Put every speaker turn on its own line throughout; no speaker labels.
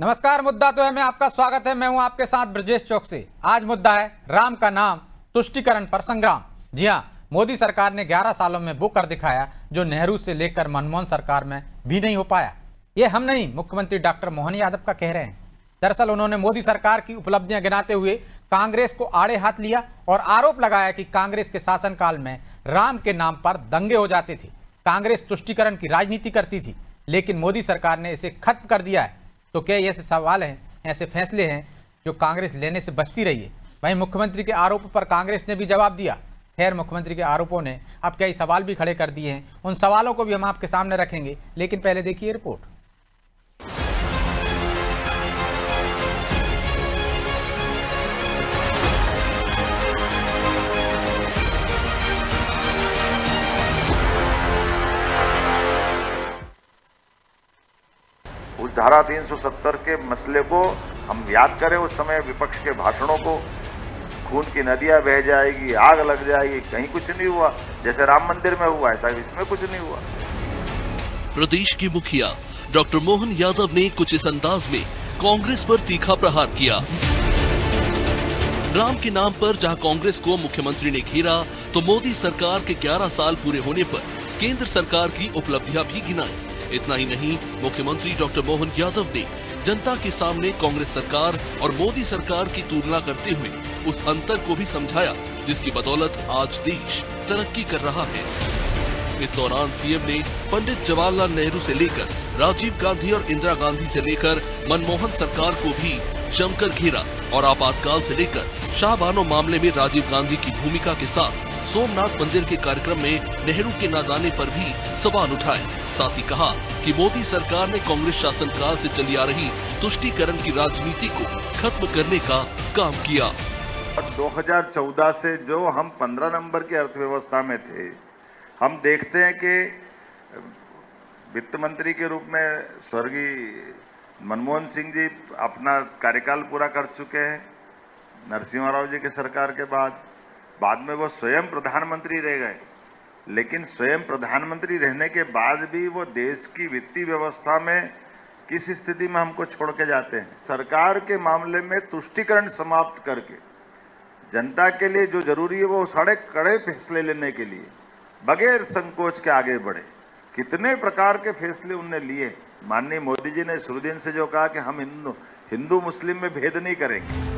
नमस्कार। मुद्दा तो है में आपका स्वागत है। मैं हूं आपके साथ ब्रजेश चौकसी। आज मुद्दा है राम का नाम तुष्टीकरण पर संग्राम। जी हां, मोदी सरकार ने 11 सालों में वो कर दिखाया जो नेहरू से लेकर मनमोहन सरकार में भी नहीं हो पाया। ये हम नहीं, मुख्यमंत्री डॉक्टर मोहन यादव का कह रहे हैं। दरअसल उन्होंने मोदी सरकार की उपलब्धियां गिनाते हुए कांग्रेस को आड़े हाथ लिया और आरोप लगाया कि कांग्रेस के शासनकाल में राम के नाम पर दंगे हो जाते थे, कांग्रेस तुष्टीकरण की राजनीति करती थी, लेकिन मोदी सरकार ने इसे खत्म कर दिया है। तो क्या ऐसे सवाल हैं, ऐसे फैसले हैं जो कांग्रेस लेने से बचती रही है? वहीं मुख्यमंत्री के आरोप पर कांग्रेस ने भी जवाब दिया। खैर, मुख्यमंत्री के आरोपों ने अब कई सवाल भी खड़े कर दिए हैं। उन सवालों को भी हम आपके सामने रखेंगे, लेकिन पहले देखिए रिपोर्ट।
उस धारा 370 के मसले को हम याद करें, उस समय विपक्ष के भाषणों को, खून की नदियां बह जाएगी, आग लग जाएगी, कहीं कुछ नहीं हुआ। जैसे राम मंदिर में हुआ ऐसा इसमें कुछ नहीं हुआ।
प्रदेश के मुखिया डॉक्टर मोहन यादव ने कुछ इस अंदाज में कांग्रेस पर तीखा प्रहार किया। राम के नाम पर जहां कांग्रेस को मुख्यमंत्री ने घेरा, तो मोदी सरकार के 11 साल पूरे होने पर केंद्र सरकार की उपलब्धियां भी गिनाई। इतना ही नहीं, मुख्यमंत्री डॉक्टर मोहन यादव ने जनता के सामने कांग्रेस सरकार और मोदी सरकार की तुलना करते हुए उस अंतर को भी समझाया जिसकी बदौलत आज देश तरक्की कर रहा है। इस दौरान सीएम ने पंडित जवाहरलाल नेहरू से लेकर राजीव गांधी और इंदिरा गांधी से लेकर मनमोहन सरकार को भी जमकर घेरा और आपातकाल से लेकर शाहबानो मामले में राजीव गांधी की भूमिका के साथ सोमनाथ मंदिर के कार्यक्रम में नेहरू के न जाने पर भी सवाल उठाए। साथ ही कहा कि मोदी सरकार ने कांग्रेस शासनकाल से चली आ रही तुष्टीकरण की राजनीति को खत्म करने का काम किया।
2014 से जो हम 15 नंबर की अर्थव्यवस्था में थे, हम देखते हैं कि वित्त मंत्री के रूप में स्वर्गीय मनमोहन सिंह जी अपना कार्यकाल पूरा कर चुके हैं नरसिम्हा राव जी के सरकार के बाद में वो स्वयं प्रधानमंत्री रह गए। लेकिन स्वयं प्रधानमंत्री रहने के बाद भी वो देश की वित्तीय व्यवस्था में किस स्थिति में हमको छोड़ के जाते हैं। सरकार के मामले में तुष्टीकरण समाप्त करके जनता के लिए जो जरूरी है वो सारे कड़े फैसले लेने के लिए बगैर संकोच के आगे बढ़े। कितने प्रकार के फैसले उनने लिए। माननीय मोदी जी ने शुरू से जो कहा कि हम हिंदू मुस्लिम में भेद नहीं करेंगे।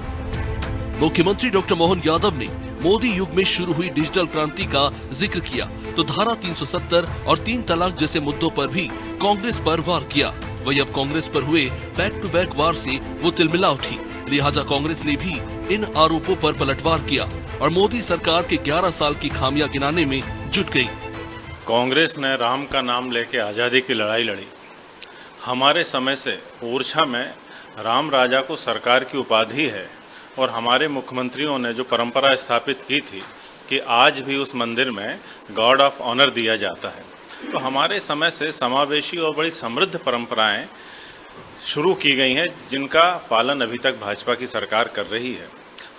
मुख्यमंत्री डॉक्टर मोहन यादव ने मोदी युग में शुरू हुई डिजिटल क्रांति का जिक्र किया, तो धारा 370 और 3 तलाक जैसे मुद्दों पर भी कांग्रेस पर वार किया। वही अब कांग्रेस पर हुए बैक टू बैक वार से वो तिलमिला उठी। लिहाजा कांग्रेस ने भी इन आरोपों पर पलटवार किया और मोदी सरकार के 11 साल की खामियां गिनाने में जुट गई।
कांग्रेस ने राम का नाम लेके आज़ादी की लड़ाई लड़ी। हमारे समय से ओरछा में राम राजा को सरकार की उपाधि है और हमारे मुख्यमंत्रियों ने जो परंपरा स्थापित की थी कि आज भी उस मंदिर में गॉड ऑफ ऑनर दिया जाता है। तो हमारे समय से समावेशी और बड़ी समृद्ध परंपराएं शुरू की गई हैं, जिनका पालन अभी तक भाजपा की सरकार कर रही है।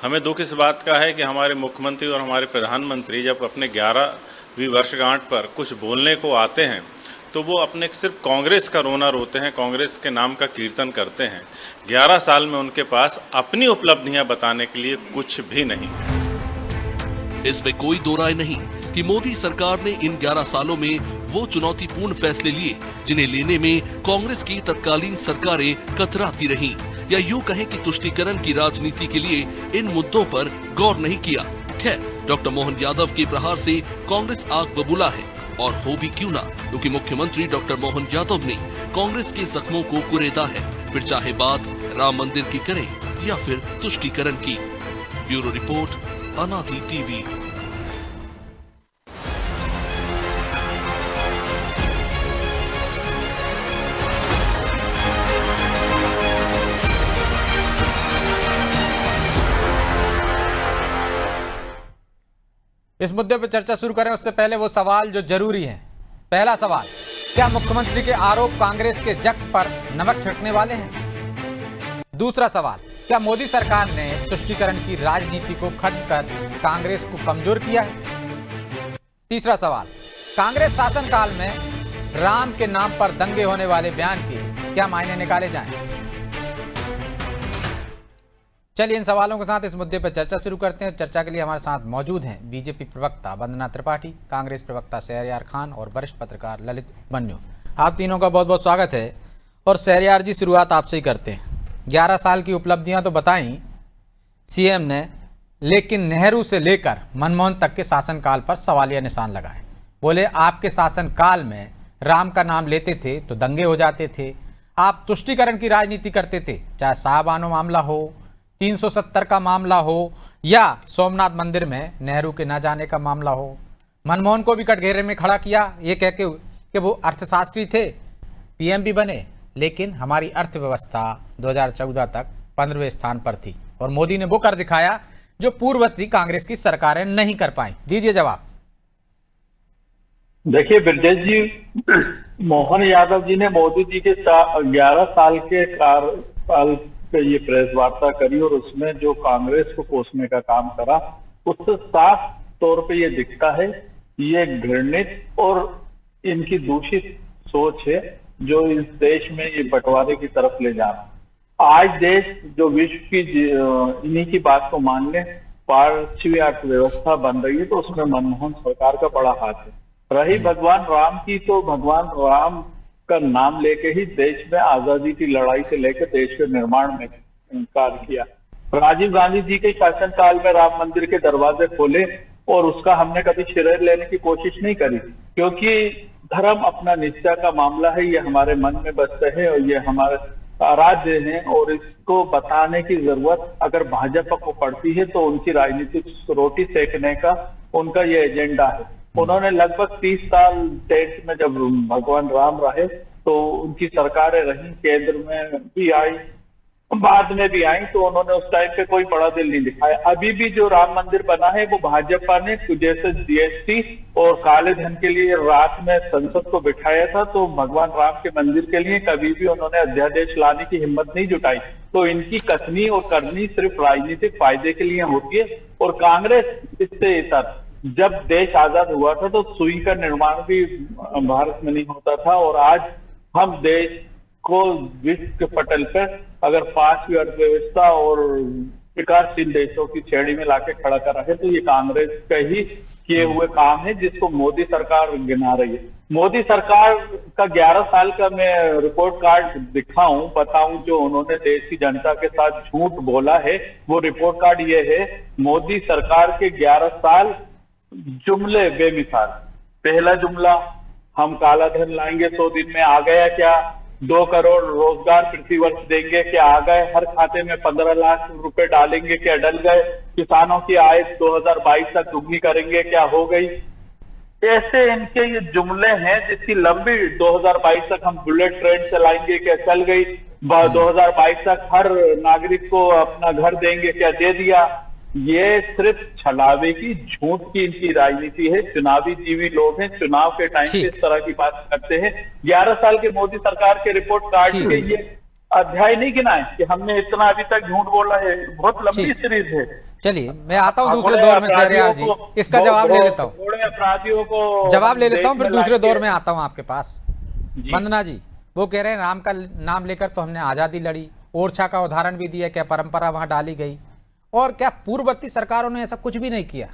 हमें दुख इस बात का है कि हमारे मुख्यमंत्री और हमारे प्रधानमंत्री जब अपने 11वीं वर्षगांठ पर कुछ बोलने को आते हैं तो वो अपने सिर्फ कांग्रेस का रोना रोते हैं, कांग्रेस के नाम का कीर्तन करते हैं। 11 साल में उनके पास अपनी उपलब्धियां बताने के लिए कुछ भी नहीं।
इसमें कोई दो राय नहीं कि मोदी सरकार ने इन 11 सालों में वो चुनौतीपूर्ण फैसले लिए जिन्हें लेने में कांग्रेस की तत्कालीन सरकारें कतराती रहीं, या यूं कहें कि तुष्टीकरण की राजनीति के लिए इन मुद्दों पर गौर नहीं किया। खैर, डॉक्टर मोहन यादव के प्रहार से कांग्रेस आग बबूला है, और हो भी क्यों ना, क्योंकि मुख्यमंत्री डॉक्टर मोहन यादव ने कांग्रेस के जख्मों को कुरेदा है, फिर चाहे बात राम मंदिर की करें या फिर तुष्टीकरण की। ब्यूरो रिपोर्ट, अनादि टीवी।
इस मुद्दे पर चर्चा शुरू करें उससे पहले वो सवाल जो जरूरी है। पहला सवाल, क्या मुख्यमंत्री के आरोप कांग्रेस के जख्म पर नमक छिड़कने वाले हैं? दूसरा सवाल, क्या मोदी सरकार ने तुष्टीकरण की राजनीति को खत्म कर कांग्रेस को कमजोर किया है? तीसरा सवाल, कांग्रेस शासनकाल में राम के नाम पर दंगे होने वाले बयान के क्या मायने निकाले जाएं? चलिए इन सवालों के साथ इस मुद्दे पर चर्चा शुरू करते हैं। चर्चा के लिए हमारे साथ मौजूद हैं बीजेपी प्रवक्ता वंदना त्रिपाठी, कांग्रेस प्रवक्ता शहरयार खान और वरिष्ठ पत्रकार ललित उपमन्यु। आप तीनों का बहुत बहुत स्वागत है। और शहरयार जी, शुरुआत आपसे ही करते हैं। 11 साल की उपलब्धियां तो बताई सीएम ने, लेकिन नेहरू से लेकर मनमोहन तक के शासनकाल पर सवालिया निशान लगाए। बोले आपके शासनकाल में राम का नाम लेते थे तो दंगे हो जाते थे, आप तुष्टीकरण की राजनीति करते थे, चाहे साहबानो मामला हो, 370 का मामला हो या सोमनाथ मंदिर में नेहरू के न जाने का मामला हो। मनमोहन को भी कटघरे में खड़ा किया ये कह के कि वो अर्थशास्त्री थे, पीएम भी बने, लेकिन हमारी अर्थव्यवस्था 2014 तक 15वें स्थान पर थी और मोदी ने वो कर दिखाया जो पूर्ववर्ती कांग्रेस की सरकारें नहीं कर पाई। दीजिए जवाब।
देखिए ब्रजेश जी, मोहन यादव जी ने मोदी जी के 11 साल के कार्यकाल पे ये प्रेस वार्ता करी और उसमें जो कांग्रेस को कोसने का काम करा, उससे साफ तौर पे ये दिखता है ये घृणित और इनकी दूषित सोच है जो इस देश में ये बंटवारे की तरफ ले जाना। आज देश जो विश्व की इन्हीं की बात को मान ले 5वीं अर्थव्यवस्था बन रही है, तो उसमें मनमोहन सरकार का बड़ा हाथ है। रही भगवान राम की, तो भगवान राम का नाम लेके ही देश में आजादी की लड़ाई से लेकर देश के निर्माण में कार्य किया। राजीव गांधी जी के शासनकाल में राम मंदिर के दरवाजे खोले और उसका हमने कभी श्रेय लेने की कोशिश नहीं करी, क्योंकि धर्म अपना निश्चय का मामला है, ये हमारे मन में बसते हैं और ये हमारे आराध्य हैं और इसको बताने की जरूरत अगर भाजपा को पड़ती है तो उनकी राजनीतिक रोटी सेकने का उनका ये एजेंडा है। उन्होंने लगभग 30 साल देश में जब भगवान राम रहे तो उनकी सरकारें रही, केंद्र में भी आई, बाद में भी आई, तो उन्होंने उस टाइम पे कोई बड़ा दिल नहीं दिखाया। अभी भी जो राम मंदिर बना है वो भाजपा ने जैसे जीएसटी और काले धन के लिए रात में संसद को बिठाया था, तो भगवान राम के मंदिर के लिए कभी भी उन्होंने अध्यादेश लाने की हिम्मत नहीं जुटाई। तो इनकी कसनी और करनी सिर्फ राजनीतिक फायदे के लिए होती है। और कांग्रेस इससे इतर, जब देश आजाद हुआ था तो सुई का निर्माण भी भारत में नहीं होता था, और आज हम देश को विश्व के पटल पर अगर 5वीं अर्थव्यवस्था और विकासशील देशों की श्रेणी में लाके खड़ा कर रहे हैं, तो ये कांग्रेस का ही किए हुए काम है जिसको मोदी सरकार गिना रही है। मोदी सरकार का 11 साल का मैं रिपोर्ट कार्ड दिखाऊं, बताऊं जो उन्होंने देश की जनता के साथ झूठ बोला है, वो रिपोर्ट कार्ड ये है। मोदी सरकार के 11 साल जुमले बेमिसाल। पहला जुमला, हम काला धन लाएंगे 100 दिन में, आ गया क्या? 2 करोड़ रोजगार प्रति वर्ष देंगे, क्या आ गए? हर खाते में 15 लाख रुपए डालेंगे, क्या डल गए? किसानों की आय 2022 तक दुगनी करेंगे, क्या हो गई? ऐसे इनके ये जुमले हैं जिसकी लंबी 2022 तक हम बुलेट ट्रेन चलाएंगे, क्या चल गई? 2022 तक हर नागरिक को अपना घर देंगे, क्या दे दिया? ये सिर्फ छलावे की, झूठ की इनकी राजनीति है। चुनावी जीवी लोग हैं, चुनाव के टाइम पे इस तरह की बात करते हैं। 11 साल के मोदी सरकार के रिपोर्ट कार्ड के ये अध्याय नहीं गिनाए कि हमने इतना अभी तक झूठ बोला है, बहुत लंबी सीरीज है।
चलिए मैं आता हूँ दूसरे दौर में शहरयार जी, इसका जवाब ले लेता हूँ,
थोड़े अपराधियों को
जवाब ले लेता हूँ, फिर दूसरे दौर में आता हूँ आपके पास। वंदना जी, वो कह रहे हैं राम का नाम लेकर तो हमने आजादी लड़ी, ओरछा का उदाहरण भी दिया, क्या परंपरा वहां डाली गई, और क्या पूर्ववर्ती सरकारों ने ऐसा कुछ भी नहीं किया?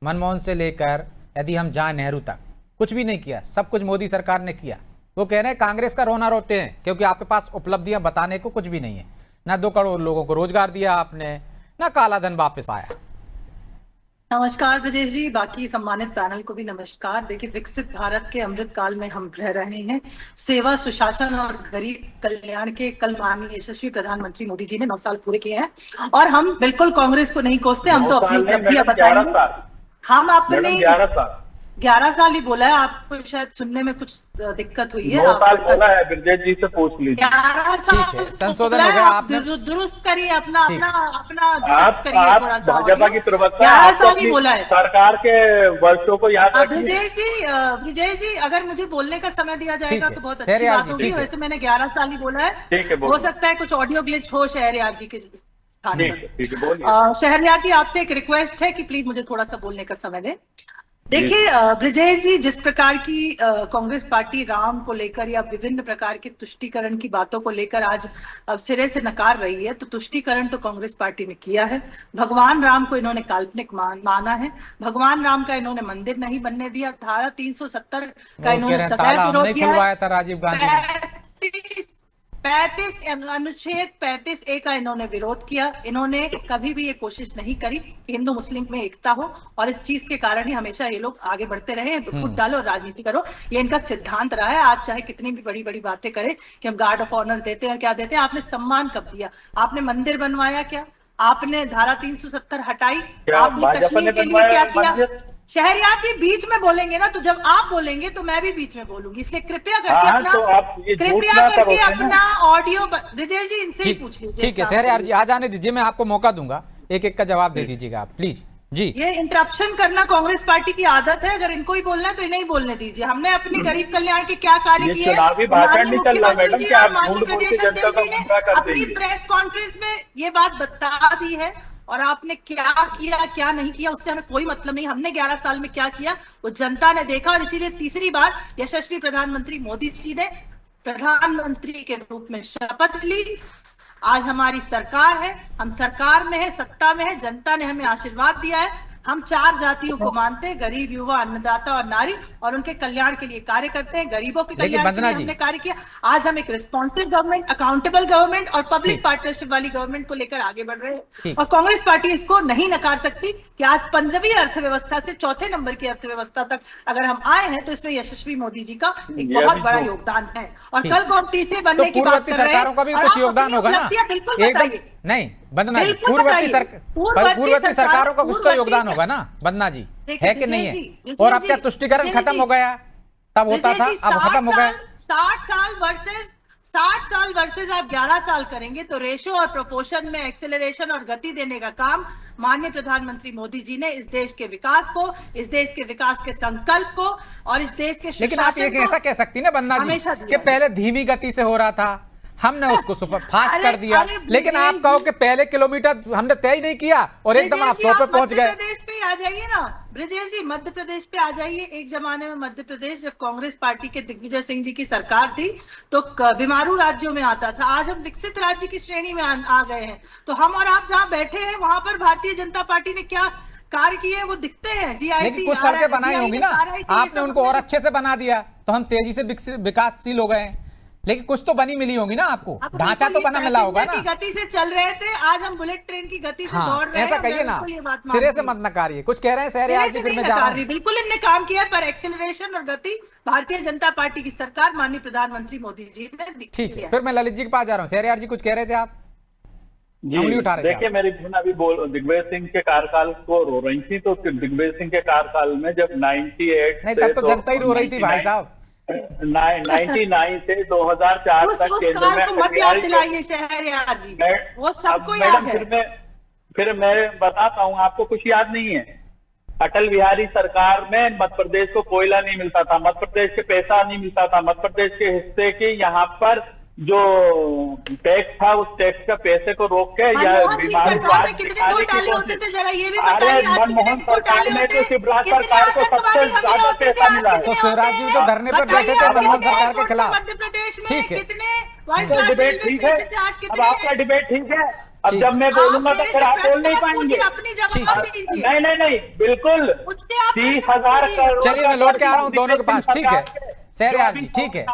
मनमोहन से लेकर यदि हम जाएं नेहरू तक कुछ भी नहीं किया, सब कुछ मोदी सरकार ने किया। वो कह रहे हैं कांग्रेस का रोना रोते हैं क्योंकि आपके पास उपलब्धियां बताने को कुछ भी नहीं है। ना 2 करोड़ लोगों को रोजगार दिया आपने, ना काला धन वापस आया।
नमस्कार ब्रजेश जी, बाकी सम्मानित पैनल को भी नमस्कार। देखिए, विकसित भारत के अमृत काल में हम रह रहे हैं। सेवा, सुशासन और गरीब कल्याण के कल माननीय यशस्वी प्रधानमंत्री मोदी जी ने 9 साल पूरे किए हैं, और हम बिल्कुल कांग्रेस को नहीं कोसते, हम तो अपनी उपलब्धियां बताएंगे। हम अपने 11 साल ही बोला है, आपको शायद सुनने में कुछ दिक्कत हुई है।
9 साल बोला है, ब्रजेश जी से पूछ लीजिए।
11 साल
संशोधन हो गया, आप
दुरुस्त करिए, अपना दुरुस्त करिए थोड़ा सा।
भाजपा की प्रवक्ता
11 साल ही बोला है
सरकार के वर्षों को याद रखिए।
विजय जी, अगर मुझे बोलने का समय दिया जाएगा तो बहुत अच्छी बात होगी। वैसे मैंने 11 साल ही बोला है, हो सकता है कुछ ऑडियो ग्लिच हो शहरयार जी के स्थान पर। शहरयार जी, आपसे एक रिक्वेस्ट है कि प्लीज मुझे थोड़ा सा बोलने का समय दें। देखिए ब्रिजेश जी, जिस प्रकार की कांग्रेस पार्टी राम को लेकर या विभिन्न प्रकार के तुष्टीकरण की बातों को लेकर आज सिरे से नकार रही है, तो तुष्टीकरण तो कांग्रेस पार्टी ने किया है। भगवान राम को इन्होंने काल्पनिक माना है। भगवान राम का इन्होंने मंदिर नहीं बनने दिया। धारा 370 का इन्होंने सदैव विरोध किया है।
था राजीव गांधी ने।
35 अनुच्छेद 35A का इन्होंने विरोध किया। इन्होंने कभी भी ये कोशिश नहीं करी कि हिंदू मुस्लिम में एकता हो, और इस चीज के कारण ही हमेशा ये लोग आगे बढ़ते रहे। फुट डालो और राजनीति करो, ये इनका सिद्धांत रहा है। आज चाहे कितनी भी बड़ी बड़ी बातें करें कि हम गार्ड ऑफ ऑनर देते हैं, क्या देते हैं। आपने सम्मान कब दिया? आपने मंदिर बनवाया क्या? आपने धारा 370 हटाई? आपने कश्मीर के लिए क्या किया? शहरयार जी बीच में बोलेंगे ना, तो जब आप बोलेंगे तो मैं भी बीच में बोलूंगी, इसलिए कृपया करके अपना ऑडियो ब्रिजेश जी इनसे ही पूछ लीजिए।
ठीक है शहरयार जी, आ जाने दीजिए, मैं आपको मौका दूंगा, एक एक का जवाब दे दीजिएगा आप प्लीज जी।
ये इंटरप्शन करना कांग्रेस पार्टी की आदत है। अगर इनको ही बोलना है तो इन्हें ही बोलने दीजिए। हमने अपने गरीब कल्याण के क्या कार्य किए, अपनी प्रेस कॉन्फ्रेंस में ये बात बता दी है, और आपने क्या किया क्या नहीं किया उससे हमें कोई मतलब नहीं। हमने 11 साल में क्या किया वो जनता ने देखा, और इसीलिए तीसरी बार यशस्वी प्रधानमंत्री मोदी जी ने प्रधानमंत्री के रूप में शपथ ली। आज हमारी सरकार है, हम सरकार में है, सत्ता में है, जनता ने हमें आशीर्वाद दिया है। हम 4 जातियों को मानते हैं, गरीब, युवा, अन्नदाता और नारी, और उनके कल्याण के लिए कार्य करते हैं। गरीबों के कल्याण के लिए हमने कार्य किया। आज हम एक रिस्पॉन्सिव गवर्नमेंट, अकाउंटेबल गवर्नमेंट और पब्लिक पार्टनरशिप वाली गवर्नमेंट को लेकर आगे बढ़ रहे हैं, और कांग्रेस पार्टी इसको नहीं नकार सकती कि आज 15वीं अर्थव्यवस्था से 4थे नंबर की अर्थव्यवस्था तक अगर हम आए हैं तो इसमें यशस्वी मोदी जी का एक बहुत बड़ा योगदान है। और कल को हम तीसरे बनने की बात कर रहे हैं,
सरकारों का भी कुछ योगदान होगा ना?
बिल्कुल
नहीं बंदना जी, पूर्ववर्ती सरकारों का कुछ तो योगदान होगा ना बंदना जी, है कि नहीं है? और अब क्या तुष्टीकरण खत्म हो गया? तब होता था, अब खत्म हो गया।
60 साल वर्सेस आप 11 साल करेंगे तो रेशो और प्रोपोर्शन में एक्सेलरेशन और गति देने का काम माननीय प्रधानमंत्री मोदी जी ने इस देश के विकास को, इस देश के विकास के संकल्प को और इस देश के,
लेकिन आप ये ऐसा कह सकती ना बंदना जी कि पहले धीमी गति से हो रहा था, हमने उसको सुपर फास्ट कर दिया, लेकिन आप कहो कि पहले किलोमीटर हमने तय ही नहीं किया और एकदम आप 100 पे पहुंच गए।
मध्य प्रदेश पे आ जाइए ना ब्रिजेश जी, मध्य प्रदेश पे आ जाइए। एक जमाने में मध्य प्रदेश जब कांग्रेस पार्टी के दिग्विजय सिंह जी की सरकार थी तो बीमारू राज्यों में आता था। आज हम विकसित राज्य की श्रेणी में आ गए हैं। तो हम और आप जहाँ बैठे हैं वहां पर भारतीय जनता पार्टी ने क्या कार्य किए वो दिखते हैं।
लेकिन कुछ सड़कें बनाई होंगी ना, आपने उनको और अच्छे से बना दिया तो हम तेजी से विकासशील हो गए, लेकिन कुछ तो बनी मिली होगी ना आपको, ढांचा तो बना मिला होगा ना।
गति से चल रहे थे, आज हम बुलेट ट्रेन की गति से दौड़ रहे हैं।
ऐसा कहिए ना, सिरे से मत नकारिए। कुछ कह रहे हैं शहरयार जी, फिर मैं जा रहा हूं।
बिल्कुल इनने काम किया, पर एक्सेलरेशन और गति भारतीय जनता पार्टी की सरकार माननीय प्रधानमंत्री मोदी जी ने।
ठीक है, फिर मैं ललित जी के पास जा रहा हूँ। शहरयार जी कुछ कह रहे थे आप?
जी उठा रहे। देखिए मेरी बहन अभी दिग्विजय सिंह के कार्यकाल को रो रही थी, तो दिग्विजय सिंह के कार्यकाल में जब 98
नहीं, तब तो जनता ही रो रही थी भाई साहब।
99 से 2004 तक केंद्र में
मत याद दिलाइए शहरयार जी, वो सबको याद है।
फिर मैं बताता हूँ आपको, कुछ याद नहीं है। अटल बिहारी सरकार में मध्य प्रदेश को कोयला नहीं मिलता था, मध्य प्रदेश के पैसा नहीं मिलता था, मध्य प्रदेश के हिस्से की यहाँ पर जो टैक्स था उस टैक्स का पैसे को रोक के या
मनमोहन सरकार में तो
शिवराज सरकार को सबसे ज्यादा पैसा मिला है।
तो शिवराज जी तो धरने पर बैठे थे मनमोहन सरकार के खिलाफ।
मध्य प्रदेश में
ठीक है,
तो डिबेट ठीक है, अब आपका डिबेट ठीक है। अब जब मैं बोलूंगा तो फिर आप बोल नहीं पाएंगे। नहीं बिल्कुल 30,000 करोड़।
चलिए मैं लौट के आ रहा हूँ दोनों के पास। ठीक है शहरयार जी, ठीक है।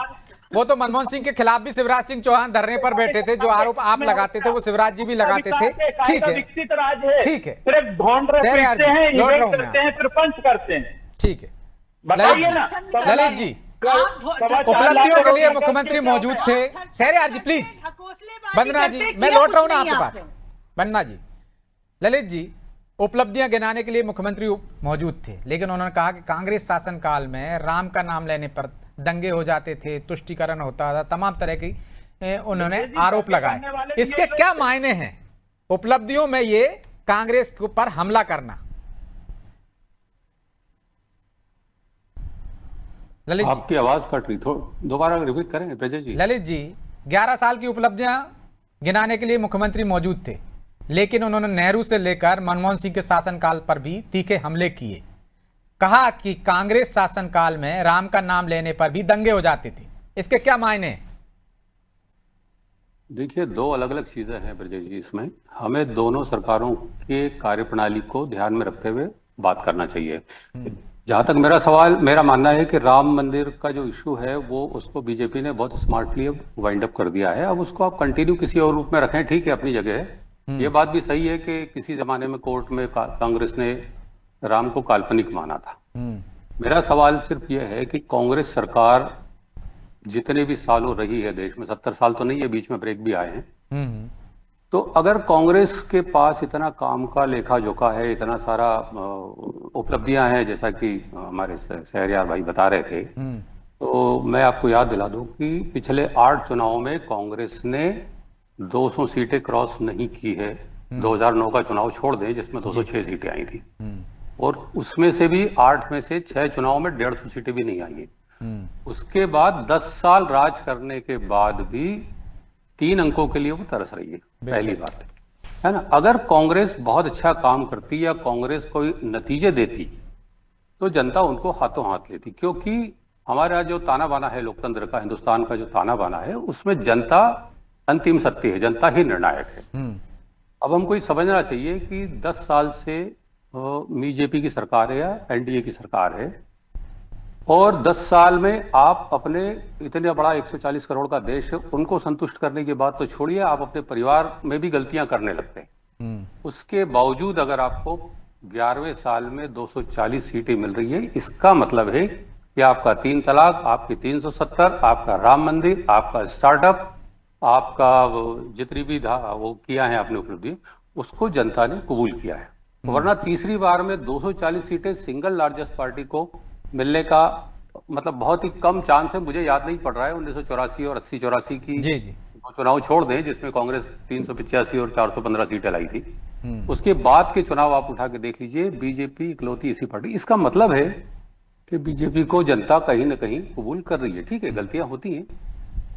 वो तो मनमोहन सिंह के खिलाफ भी शिवराज सिंह चौहान धरने पर बैठे थे, जो आरोप आप लगाते थे वो शिवराज जी भी लगाते थे। ठीक है,
विकसित राज्य है,
ठीक है,
सिर्फ ढूंढ रहे हैं, इवेंट करते हैं, फिर पंच करते हैं।
ठीक है,
बताइए ना
ललित जी, उपलब्धियों के लिए मुख्यमंत्री मौजूद थे। शहरयार जी प्लीज, वंदना जी मैं लौट रहा हूँ ना आपके पास। वंदना जी, ललित जी उपलब्धियां गिनाने के लिए मुख्यमंत्री मौजूद थे, लेकिन उन्होंने कहा कि कांग्रेस शासनकाल में राम का नाम लेने पर दंगे हो जाते थे, तुष्टीकरण होता था, तमाम तरह की उन्होंने आरोप लगाए। इसके क्या मायने हैं उपलब्धियों में ये कांग्रेस पर हमला करना? ललित जी,
आपकी आवाज कट रही, दोबारा रिपीट करेंगे ब्रजेश जी।
ललित जी, 11 साल की उपलब्धियां गिनाने के लिए मुख्यमंत्री मौजूद थे, लेकिन उन्होंने नेहरू से लेकर मनमोहन सिंह के शासनकाल पर भी तीखे हमले किए। कहा कि कांग्रेस शासनकाल में राम का नाम लेने पर भी दंगे हो जाते थे, इसके क्या मायने हैं?
देखिए, दो अलग अलग चीजें हैं ब्रजेश जी। इसमें हमें दोनों सरकारों के कार्यप्रणाली को ध्यान में रखते हुए बात करना चाहिए। जहां तक मेरा मानना है कि राम मंदिर का जो इशू है वो उसको बीजेपी ने बहुत स्मार्टली वाइंड अप कर दिया है। अब उसको आप कंटिन्यू किसी और रूप में रखें, ठीक है, अपनी जगह है। ये बात भी सही है कि किसी जमाने में कोर्ट में कांग्रेस ने राम को काल्पनिक माना था। मेरा सवाल सिर्फ ये है कि कांग्रेस सरकार जितने भी सालों रही है देश में, 70 साल तो नहीं है, बीच में ब्रेक भी आए हैं, तो अगर कांग्रेस के पास इतना काम का लेखा जोखा है, इतना सारा उपलब्धियां हैं, जैसा कि हमारे शहरयार भाई बता रहे थे, तो मैं आपको याद दिला दूं कि पिछले 8 चुनावों में कांग्रेस ने 200 सीटें क्रॉस नहीं की है। 2009 का चुनाव छोड़ दें जिसमें 206 सीटें आई थी, और उसमें से भी 8 में से 6 चुनाव में 150 सीटें भी नहीं आई है। उसके बाद 10 साल राज करने के बाद भी 3 अंकों के लिए वो तरस रही है। पहली बात है ना, अगर कांग्रेस बहुत अच्छा काम करती या कांग्रेस कोई नतीजे देती तो जनता उनको हाथों हाथ लेती, क्योंकि हमारा जो ताना बाना है लोकतंत्र का, हिंदुस्तान का जो ताना बाना है, उसमें जनता अंतिम सत्य है, जनता ही निर्णायक है। अब हमको ये समझना चाहिए कि 10 साल से बीजेपी की सरकार है या एनडीए की सरकार है, और 10 साल में आप अपने इतने बड़ा 140 करोड़ का देश है, उनको संतुष्ट करने की बात तो छोड़िए, आप अपने परिवार में भी गलतियां करने लगते हैं। उसके बावजूद अगर आपको 11वें साल में 240 सीटें मिल रही है, इसका मतलब है कि आपका 3 तलाक, आपकी 370, आपका राम मंदिर, आपका स्टार्टअप, आपका जितनी भी वो किया है आपने उपलब्धि, उसको जनता ने कबूल किया है। वरना तीसरी बार में 240 सीटें सिंगल लार्जेस्ट पार्टी को मिलने का मतलब बहुत ही कम चांस है। मुझे याद नहीं पड़ रहा है 1984 और 80-84 की
जी
चुनाव छोड़ दें जिसमें कांग्रेस 385 और 415 सीटें लाई थी, उसके बाद के चुनाव आप उठा के देख लीजिए, बीजेपी इकलौती ऐसी पार्टी। इसका मतलब है कि बीजेपी को जनता कहीं ना कहीं कबूल कर रही है। ठीक है, गलतियां होती हैं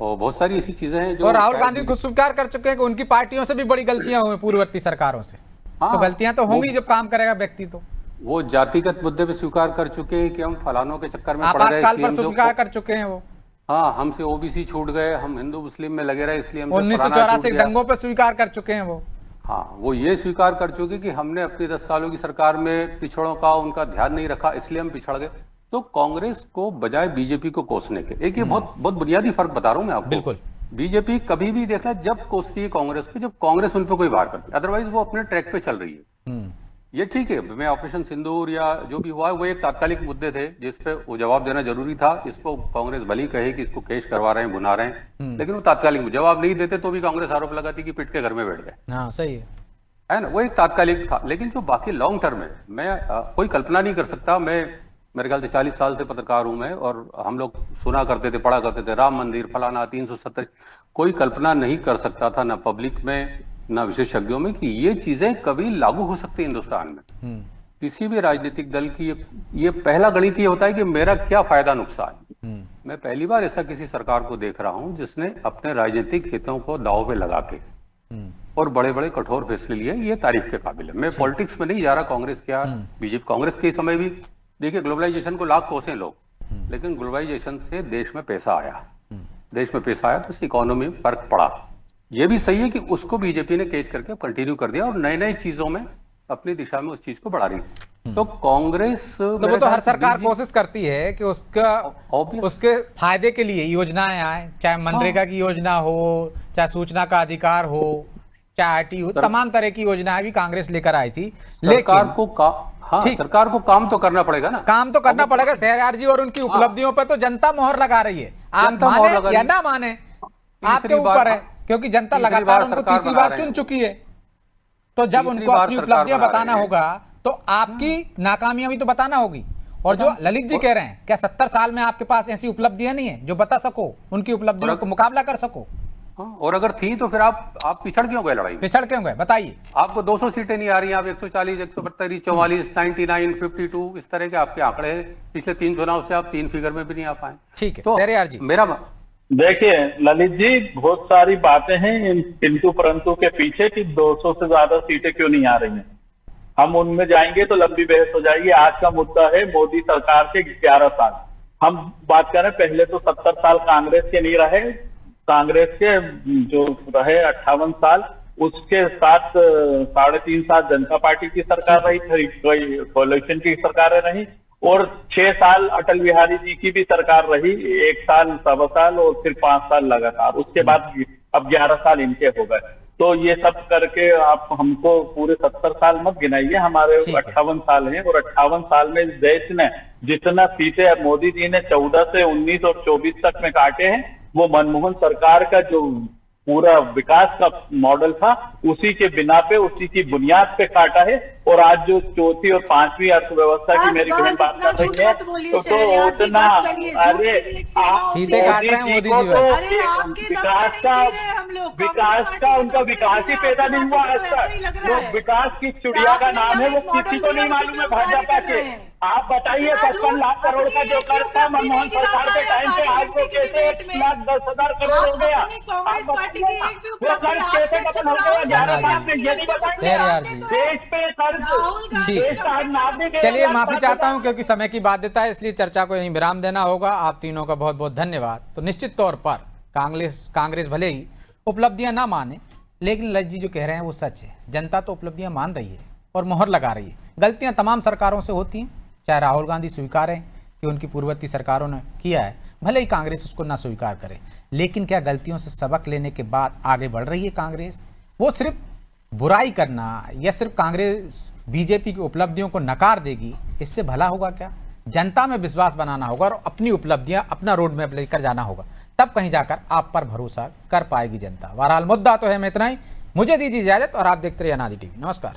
और बहुत सारी ऐसी चीजें हैं जो,
और राहुल गांधी खुद स्वीकार कर चुके हैं कि उनकी पार्टियों से भी बड़ी गलतियां हुई पूर्ववर्ती सरकारों से। तो गलतियां तो होंगी जब काम करेगा व्यक्ति। तो
वो जातिगत मुद्दे पे स्वीकार कर चुके हैं कि हम फलानों के चक्कर में पड़ गए,
आपातकाल पर स्वीकार कर चुके हैं वो।
हाँ, हमसे ओबीसी छूट गए, हम हिंदू मुस्लिम में लगे रहे, इसलिए
1984 दंगों पर स्वीकार कर चुके हैं वो।
हाँ, वो ये स्वीकार कर चुके कि हमने अपनी 10 सालों की सरकार में पिछड़ों का उनका ध्यान नहीं रखा, इसलिए हम पिछड़ गए। तो कांग्रेस को बजाय बीजेपी को कोसने के, एक ये बहुत बुनियादी फर्क बता रहा हूं मैं आपको।
बिल्कुल,
बीजेपी कभी भी देखना जब कोसती है कांग्रेस पे, जब कांग्रेस उन पर कोई वार करती है, अदरवाइज वो अपने ट्रैक पे चल रही है। ये ठीक है, मैं ऑपरेशन सिंदूर या जो भी हुआ है वो एक तात्कालिक मुद्दे थे जिसपे वो जवाब देना जरूरी था। इसको कांग्रेस भली कहे कि इसको केस करवा रहे हैं, भुना रहे हैं, लेकिन वो तात्कालिक जवाब नहीं देते तो भी कांग्रेस आरोप लगाती कि पिट के घर में बैठ गए।
हाँ, सही
है ना, वो एक तात्कालिक था। लेकिन जो बाकी लॉन्ग टर्म है, मैं कोई कल्पना नहीं कर सकता। मेरे ख्याल से 40 साल से पत्रकार हूं मैं, और हम लोग सुना करते थे, पढ़ा करते थे, राम मंदिर फलाना 370, कोई कल्पना नहीं कर सकता था, ना पब्लिक में ना विशेषज्ञों में, कि ये चीजें कभी लागू हो सकती है हिंदुस्तान में। किसी भी राजनीतिक दल की ये पहला गणित ये होता है कि मेरा क्या फायदा नुकसान। मैं पहली बार ऐसा किसी सरकार को देख रहा हूं जिसने अपने राजनीतिक हितों को दांव पे लगा के और बड़े बड़े कठोर फैसले लिए। ये तारीफ के काबिल है। मैं पॉलिटिक्स में नहीं जा रहा, कांग्रेस क्या बीजेपी, कांग्रेस के समय भी देखिए ग्लोबलाइजेशन को लाख कोसें लोग, लेकिन ग्लोबलाइजेशन से देश में पैसा आया, देश में पैसा आया तो इस इकोनॉमी में फर्क पड़ा। ये भी सही है कि उसको बीजेपी ने केस करके कंटिन्यू कर दिया और नई नई चीजों में अपनी दिशा में उस चीज को बढ़ा रही है। तो कांग्रेस
वो तो हर सरकार कोशिश करती है कि उसके फायदे के लिए योजनाएं आए, चाहे मनरेगा की योजना हो, चाहे सूचना का अधिकार हो, चाहे आईटी हो, तमाम तरह की योजनाएं भी कांग्रेस लेकर आई थी।
सरकार को काम तो करना पड़ेगा ना,
काम तो करना पड़ेगा। शहरयार जी और उनकी उपलब्धियों पर तो जनता मोहर लगा रही है, आप माने या ना माने आपके ऊपर है, क्योंकि जनता लगातार उनको तीसरी बार चुन चुकी है। तो जब उनको अपनी उपलब्धियां बताना होगा तो आपकी नाकामियां भी तो बताना होगी। और जो ललित जी कह रहे हैं, क्या 70 साल में आपके पास ऐसी उपलब्धियां नहीं है जो बता सको, उनकी उपलब्धियों को मुकाबला कर सको?
और अगर थी तो फिर आप पिछड़ क्यों गए लड़ाई?
पिछड़ क्यों गए बताइए।
आपको 200 सीटें नहीं आ रही, आप 140, 142, 44, 99, 52 इस तरह के आपके आंकड़े हैं। पिछले 3 चुनाव से आप 3 फिगर में भी नहीं आ पाए।
ठीक है
तो
शहरयार जी,
मेरा देखिए ललित जी, बहुत सारी बातें हैं किंतु परंतु के पीछे कि 200 से ज्यादा सीटें क्यों नहीं आ रही हैं। हम उनमें जाएंगे तो लंबी बहस हो जाएगी। आज का मुद्दा है मोदी सरकार के 11 साल। हम बात करें, पहले तो 70 साल कांग्रेस के नहीं रहे, कांग्रेस के जो रहे 58 साल, उसके साथ 3.5 साल जनता पार्टी की सरकार रही, कोई कोalition की सरकारें रही, और 6 साल अटल बिहारी जी की भी सरकार रही, 1 साल, 1.25 साल और फिर 5 साल लगातार। उसके बाद अब 11 साल इनके हो गए। तो ये सब करके आप हमको पूरे 70 साल मत गिनाइए, हमारे 58 साल हैं, और 58 साल में इस देश ने जितना सीटें मोदी जी ने 14 से 19 और 24 तक में काटे हैं, वो मनमोहन सरकार का जो पूरा विकास का मॉडल था उसी के बिना पे, उसी की बुनियाद पे काटा है। और आज जो चौथी और पांचवी अर्थव्यवस्था की मेरी बहन बात कर रही है, तो उतना, अरे
सीधे काट रहे हैं मोदी जी
विकास का उनका विकास ही पैदा नहीं हुआ आज तक। वो विकास की चिड़िया का नाम है, वो किसी को नहीं मालूम है भाजपा के। आप बताइए 55 लाख करोड़ का जो कर था मनमोहन सरकार के टाइम पे, आज वो कैसे 1,10,000 करोड़ हो गया? आप बताइए वो कर्ज कैसे खत्म हो गया 11 साल में? ये नहीं बताएंगे देश पे कर्ज।
चलिए, माफी चाहता हूं क्योंकि समय की बाध्यता है, इसलिए चर्चा को यहीं विराम देना होगा। आप तीनों का बहुत बहुत धन्यवाद। तो निश्चित तौर पर कांग्रेस भले ही उपलब्धियां ना माने, लेकिन ललित जी जो कह रहे हैं वो सच है। जनता तो उपलब्धियां मान रही है और मोहर लगा रही है। गलतियां तमाम सरकारों से होती हैं, चाहे राहुल गांधी स्वीकारें कि उनकी पूर्ववर्ती सरकारों ने किया है, भले ही कांग्रेस उसको ना स्वीकार करे, लेकिन क्या गलतियों से सबक लेने के बाद आगे बढ़ रही है कांग्रेस? वो सिर्फ बुराई करना या सिर्फ कांग्रेस बीजेपी की उपलब्धियों को नकार देगी, इससे भला होगा क्या? जनता में विश्वास बनाना होगा और अपनी उपलब्धियां, अपना रोड मैप लेकर जाना होगा, तब कहीं जाकर आप पर भरोसा कर पाएगी जनता। बहरहाल मुद्दा तो है, मैं इतना ही, मुझे दीजिए इजाजत और आप देखते रहिए अनादि टीवी। नमस्कार।